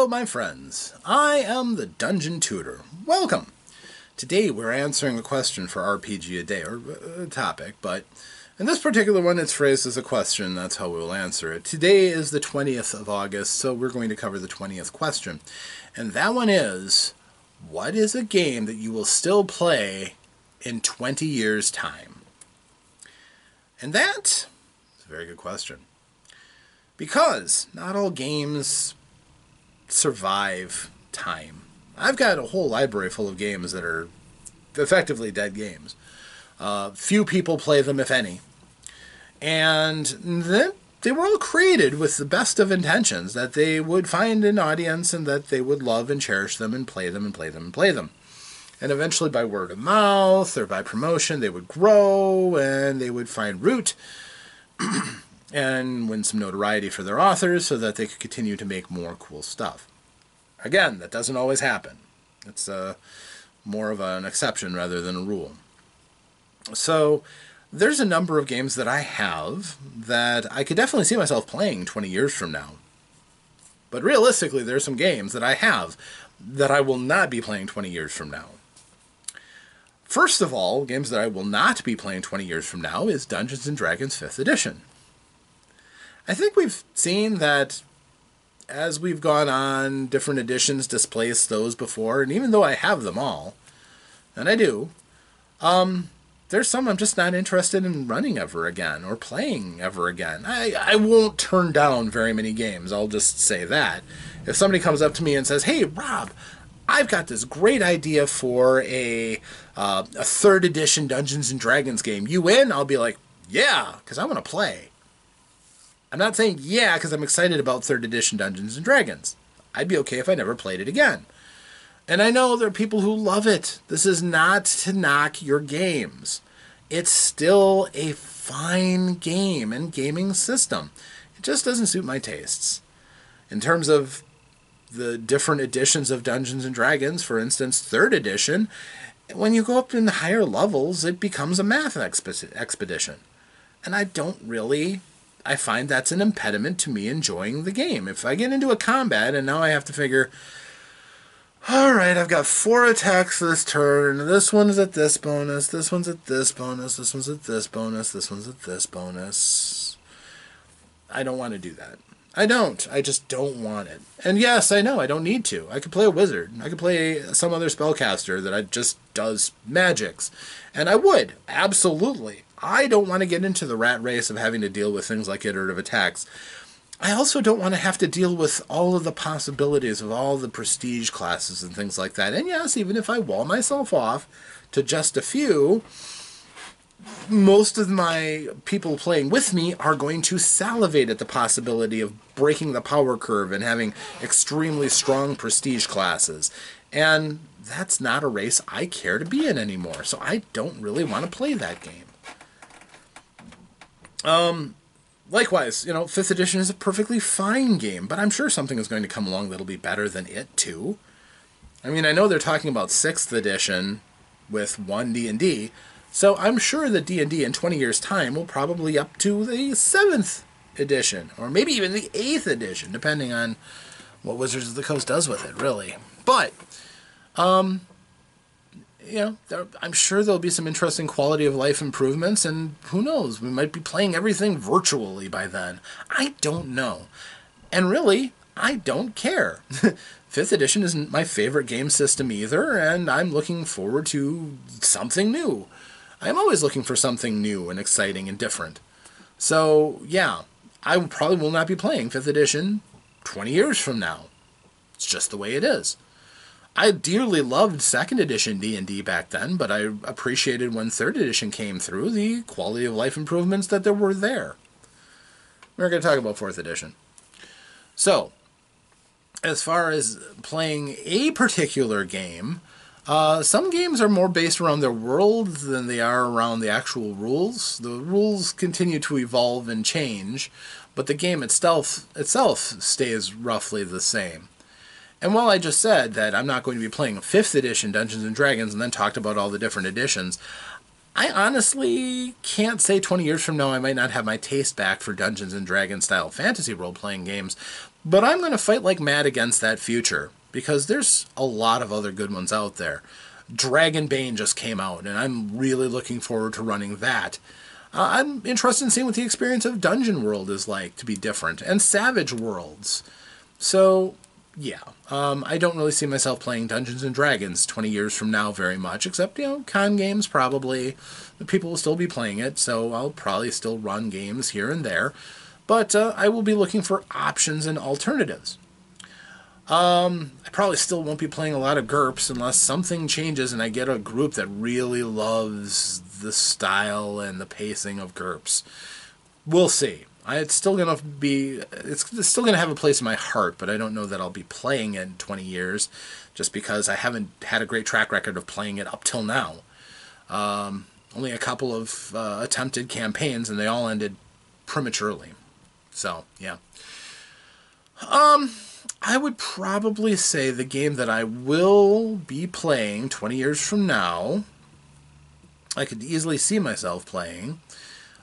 Hello, my friends. I am the Dungeon Tutor. Welcome. Today we're answering a question for RPGaDay, or a topic, but in this particular one it's phrased as a question. That's how we'll answer it. Today is the 20th of August, so we're going to cover the 20th question. And that one is, what is a game that you will still play in 20 years' time? And that is a very good question. Because not all games survive time. I've got a whole library full of games that are effectively dead games. Few people play them, if any. And then they were all created with the best of intentions, that they would find an audience and that they would love and cherish them and play them and play them and play them. And eventually by word of mouth or by promotion they would grow and they would find root and win some notoriety for their authors so that they could continue to make more cool stuff. Again, that doesn't always happen. It's more of an exception rather than a rule. So there's a number of games that I have that I could definitely see myself playing 20 years from now. But realistically, there's some games that I have that I will not be playing 20 years from now. First of all, games that I will not be playing 20 years from now is Dungeons & Dragons 5th edition. I think we've seen that as we've gone on, different editions displaced those before, and even though I have them all, and I do, there's some I'm just not interested in running ever again, or playing ever again. I won't turn down very many games, I'll just say that. If somebody comes up to me and says, hey, Rob, I've got this great idea for a 3rd edition Dungeons & Dragons game. You in? I'll be like, yeah, because I want to play. I'm not saying yeah because I'm excited about 3rd edition Dungeons & Dragons. I'd be okay if I never played it again. And I know there are people who love it. This is not to knock your games. It's still a fine game and gaming system. It just doesn't suit my tastes. In terms of the different editions of Dungeons & Dragons, for instance, 3rd edition, when you go up in the higher levels, it becomes a math expedition. And I find that's an impediment to me enjoying the game. If I get into a combat and now I have to figure, alright, I've got 4 attacks this turn, this one's at this bonus, this one's at this bonus, this one's at this bonus, this one's at this bonus. I don't want to do that. I don't. I just don't want it. And yes, I know, I don't need to. I could play a wizard. I could play some other spellcaster that just does magics. And I would, absolutely. I don't want to get into the rat race of having to deal with things like iterative attacks. I also don't want to have to deal with all of the possibilities of all the prestige classes and things like that. And yes, even if I wall myself off to just a few, most of my people playing with me are going to salivate at the possibility of breaking the power curve and having extremely strong prestige classes. And that's not a race I care to be in anymore, so I don't really want to play that game. Likewise, 5th edition is a perfectly fine game, but I'm sure something is going to come along that'll be better than it, too. I mean, I know they're talking about 6th edition with 1 D&D, so I'm sure that D&D in 20 years' time will probably up to the 7th edition, or maybe even the 8th edition, depending on what Wizards of the Coast does with it, really. But, I'm sure there'll be some interesting quality of life improvements, and who knows, we might be playing everything virtually by then. I don't know. And really, I don't care. 5th edition isn't my favorite game system either, and I'm looking forward to something new. I'm always looking for something new and exciting and different. So, yeah, I probably will not be playing 5th edition 20 years from now. It's just the way it is. I dearly loved 2nd edition D&D back then, but I appreciated when 3rd edition came through the quality of life improvements that there were there. We're going to talk about 4th edition. So, as far as playing a particular game, some games are more based around their world than they are around the actual rules. The rules continue to evolve and change, but the game itself stays roughly the same. And while I just said that I'm not going to be playing 5th edition Dungeons & Dragons and then talked about all the different editions, I honestly can't say 20 years from now I might not have my taste back for Dungeons & Dragons style fantasy role-playing games, But I'm going to fight like mad against that future, because there's a lot of other good ones out there. Dragonbane just came out, and I'm really looking forward to running that. I'm interested in seeing what the experience of Dungeon World is like to be different, and Savage Worlds. So, yeah, I don't really see myself playing Dungeons & Dragons 20 years from now very much, except, con games probably. The people will still be playing it, so I'll probably still run games here and there. But I will be looking for options and alternatives. I probably still won't be playing a lot of GURPS unless something changes and I get a group that really loves the style and the pacing of GURPS. We'll see. It's still going to have a place in my heart, but I don't know that I'll be playing it in 20 years just because I haven't had a great track record of playing it up till now. Only a couple of attempted campaigns, and they all ended prematurely. So, yeah. I would probably say the game that I will be playing 20 years from now, I could easily see myself playing,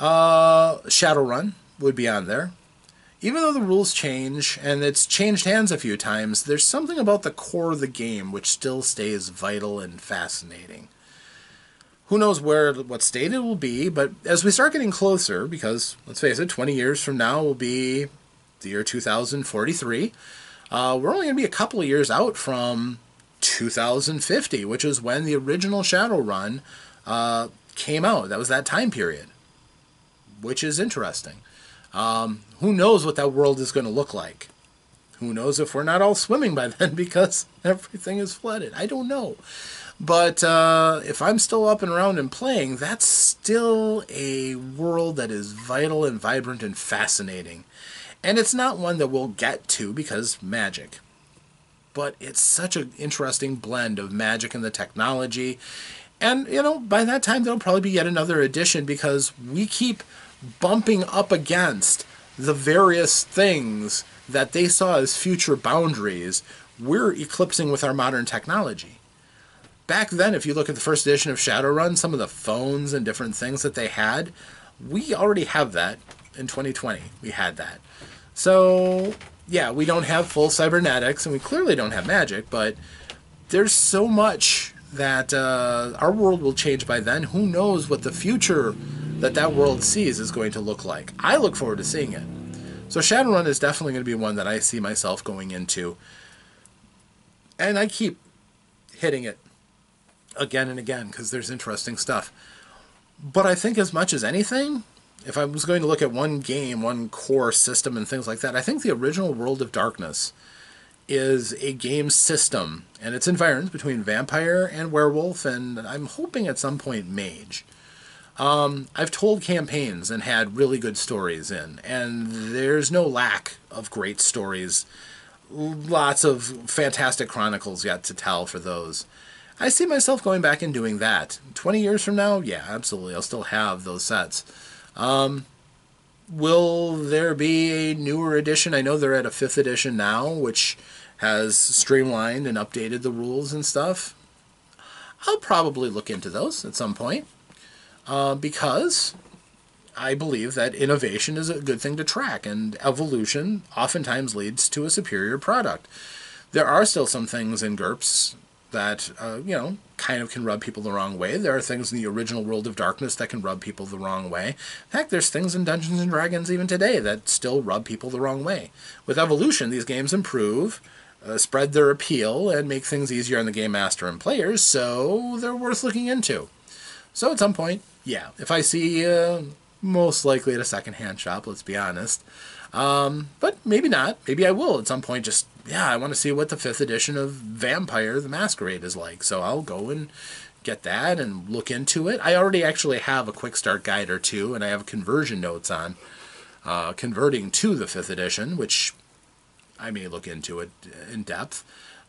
Shadowrun would be on there. Even though the rules change, and it's changed hands a few times, there's something about the core of the game which still stays vital and fascinating. Who knows what state it will be, but as we start getting closer, because, let's face it, 20 years from now will be the year 2043, we're only going to be a couple of years out from 2050, which is when the original Shadowrun came out. That was that time period, which is interesting. Who knows what that world is going to look like? Who knows if we're not all swimming by then because everything is flooded? I don't know. But if I'm still up and around and playing, that's still a world that is vital and vibrant and fascinating. And it's not one that we'll get to because magic. But it's such an interesting blend of magic and the technology. And, by that time, there'll probably be yet another edition because we keep bumping up against the various things that they saw as future boundaries we're eclipsing with our modern technology. Back then, if you look at the first edition of Shadowrun, some of the phones and different things that they had, we already have that in 2020. We had that. So, yeah, we don't have full cybernetics, and we clearly don't have magic, but there's so much that our world will change by then. Who knows what the future that world sees is going to look like. I look forward to seeing it. So Shadowrun is definitely going to be one that I see myself going into. And I keep hitting it again and again because there's interesting stuff. But I think as much as anything, if I was going to look at one game, one core system and things like that, I think the original World of Darkness is a game system, and it's environs between vampire and werewolf, and I'm hoping at some point mage. I've told campaigns and had really good stories in, and there's no lack of great stories. Lots of fantastic chronicles yet to tell for those. I see myself going back and doing that. 20 years from now, yeah, absolutely. I'll still have those sets. Will there be a newer edition? I know they're at a 5th edition now, which has streamlined and updated the rules and stuff. I'll probably look into those at some point. Because I believe that innovation is a good thing to track, and evolution oftentimes leads to a superior product. There are still some things in GURPS that, kind of can rub people the wrong way. There are things in the original World of Darkness that can rub people the wrong way. In fact, there's things in Dungeons & Dragons even today that still rub people the wrong way. With evolution, these games improve, spread their appeal, and make things easier on the game master and players, so they're worth looking into. So at some point, yeah, if I see, most likely at a secondhand shop, let's be honest. But maybe not. Maybe I will at some point just, I want to see what the 5th edition of Vampire the Masquerade is like. So I'll go and get that and look into it. I already actually have a quick start guide or two, and I have conversion notes on converting to the 5th edition, which I may look into it in depth.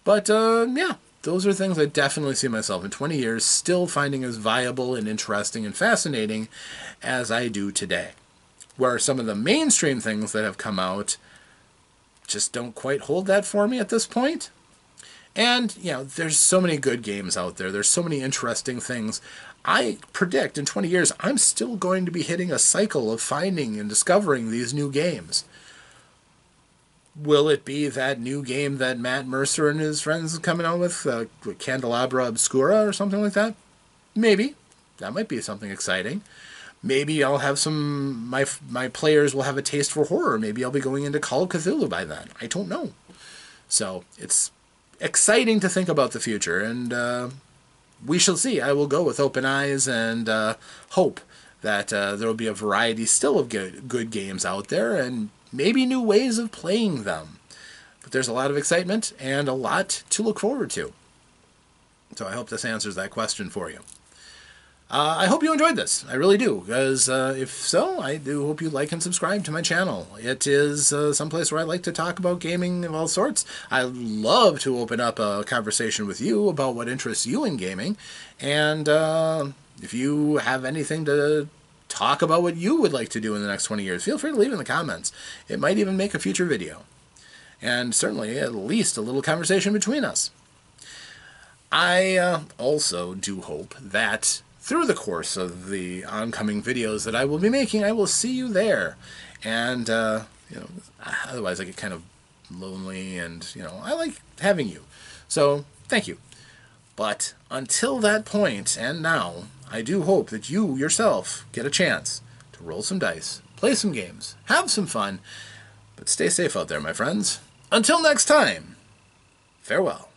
But, those are things I definitely see myself in 20 years still finding as viable and interesting and fascinating as I do today. Where some of the mainstream things that have come out just don't quite hold that for me at this point. And, there's so many good games out there. There's so many interesting things. I predict in 20 years I'm still going to be hitting a cycle of finding and discovering these new games. Will it be that new game that Matt Mercer and his friends are coming out with, Candelabra Obscura or something like that? Maybe. That might be something exciting. Maybe I'll have my players will have a taste for horror. Maybe I'll be going into Call of Cthulhu by then. I don't know. So it's exciting to think about the future, and we shall see. I will go with open eyes and hope that there will be a variety still of good games out there, and maybe new ways of playing them. But there's a lot of excitement and a lot to look forward to. So I hope this answers that question for you. I hope you enjoyed this. I really do, because if so, I do hope you like and subscribe to my channel. It is someplace where I like to talk about gaming of all sorts. I love to open up a conversation with you about what interests you in gaming, and if you have anything to talk about what you would like to do in the next 20 years, feel free to leave it in the comments. It might even make a future video, and certainly at least a little conversation between us. I also do hope that through the course of the oncoming videos that I will be making, I will see you there. And, otherwise I get kind of lonely, and, I like having you. So, thank you. But until that point, and now, I do hope that you yourself get a chance to roll some dice, play some games, have some fun, but stay safe out there, my friends. Until next time, farewell.